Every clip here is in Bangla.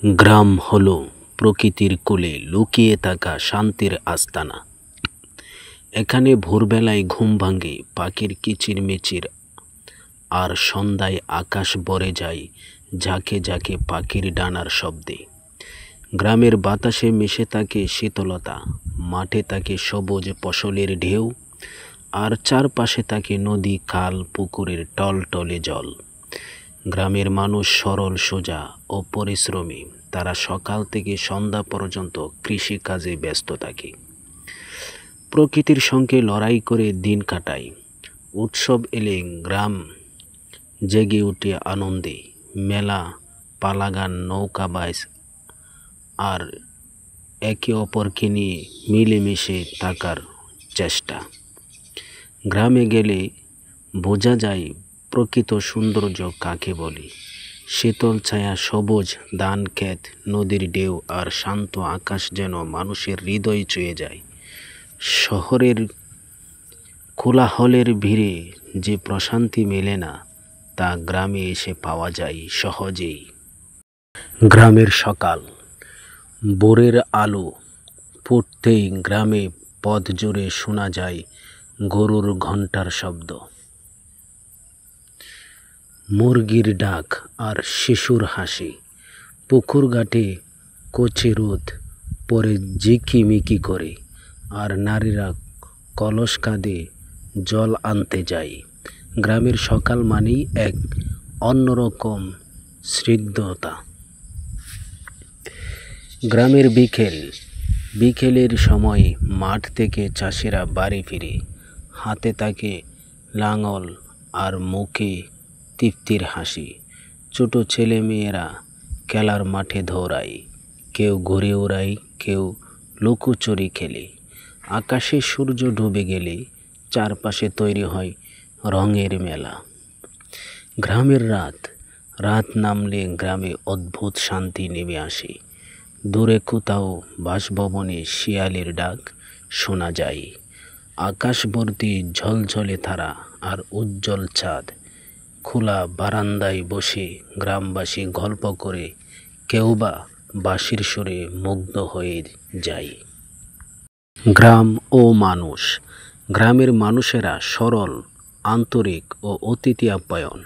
গ্রাম হলো প্রকৃতির কোলে লুকিয়ে থাকা শান্তির আস্তানা। এখানে ভোরবেলায় ঘুম ভাঙে পাখির কিচিরমিচির, আর সন্ধ্যায় আকাশ ভরে যায় ঝাঁকে ঝাঁকে পাখির ডানার শব্দে। গ্রামের বাতাসে মিশে থাকে শীতলতা, মাঠে থাকে সবুজ ফসলের ঢেউ, আর চারপাশে থাকে নদী, খাল, পুকুরের টলটলে জল। গ্রামের মানুষ সরল, সোজা ও পরিশ্রমী। তারা সকাল থেকে সন্ধ্যা পর্যন্ত কৃষিকাজে ব্যস্ত থাকে, প্রকৃতির সঙ্গে লড়াই করে দিন কাটায়। উৎসব এলে গ্রাম জেগে ওঠে আনন্দে। মেলা, পালাগান, নৌকা বাইচ আর একে অপরকে নিয়ে মিলেমিশে থাকার চেষ্টা। গ্রামে গেলে বোঝা যায় প্রকৃত সৌন্দর্য কাকে বলে। শীতল ছায়া, সবুজ ধান ক্ষেত, নদীর ঢেউ আর শান্ত আকাশ যেন মানুষের হৃদয় ছুঁয়ে যায়। শহরের কোলাহলের ভিড়ে যে প্রশান্তি মেলে না, তা গ্রামে এসে পাওয়া যায় সহজেই। গ্রামের সকাল, ভোরের আলো ফুটতেই গ্রামে পথ জুড়ে শোনা যায় গরুর ঘণ্টার শব্দ, মুরগির ডাক আর শিশুর হাসি। পুকুর ঘাটে কচি রোদ পরে ঝিকিমিকি করে, আর নারীরা কলস কাঁধে জল আনতে যায়। গ্রামের সকাল মানেই এক অন্যরকম স্নিগ্ধতা। গ্রামের বিকেলের সময় মাঠ থেকে চাষিরা বাড়ি ফিরে, হাতে থাকে লাঙল আর মুখে তৃপ্তির হাসি। ছোট ছেলেমেয়েরা খেলার মাঠে দৌড়ায়, কেউ ঘুরে ওড়ায়, কেউ লুকোচুরি খেলে। আকাশে সূর্য ডুবে গেলে চারপাশে তৈরি হয় রঙের মেলা। গ্রামের রাত নামলে গ্রামে অদ্ভুত শান্তি নেমে আসে। দূরে কোথাও বাসভবনে শিয়ালের ডাক শোনা যায়। আকাশ ভর্তি ঝলঝলে তারা আর উজ্জ্বল চাঁদ। খোলা বারান্দায় বসে গ্রামবাসী গল্প করে, কেউ বা বাঁশির সুরে মুগ্ধ হয়ে যায়। গ্রাম ও মানুষ। গ্রামের মানুষেরা সরল, আন্তরিক ও অতিথি আপ্যায়ন।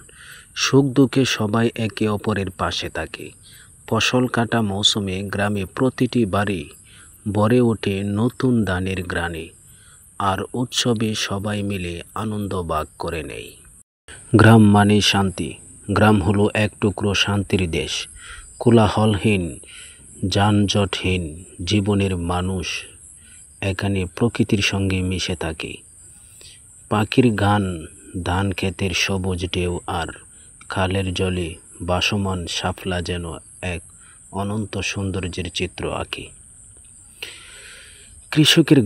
সুখ দুঃখে সবাই একে অপরের পাশে থাকে। ফসল কাটা মৌসুমে গ্রামে প্রতিটি বাড়ি ভরে ওঠে নতুন ধানের ঘ্রাণে, আর উৎসবে সবাই মিলে আনন্দ ভাগ করে নেয়। গ্রাম মানে শান্তি। গ্রাম হলো এক টুকরো শান্তির দেশ। কোলাহলহীন, যানজটহীন জীবনের মানুষ এখানে প্রকৃতির সঙ্গে মিশে থাকে। পাখির গান, ধান ক্ষেতের সবুজ ঢেউ আর খালের জলে ভাসমান শাপলা যেন এক অনন্ত সৌন্দর্যের চিত্র আঁকে। কৃষকের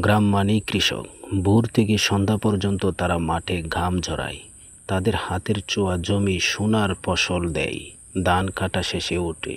গ্রাম মানেই কৃষক। ভোর থেকে সন্ধ্যা পর্যন্ত তারা মাঠে ঘাম ঝরায়। তাদের হাতের ছোঁয়া জমি সোনার ফসল দেয়। ধান কাটা শেষে ওঠে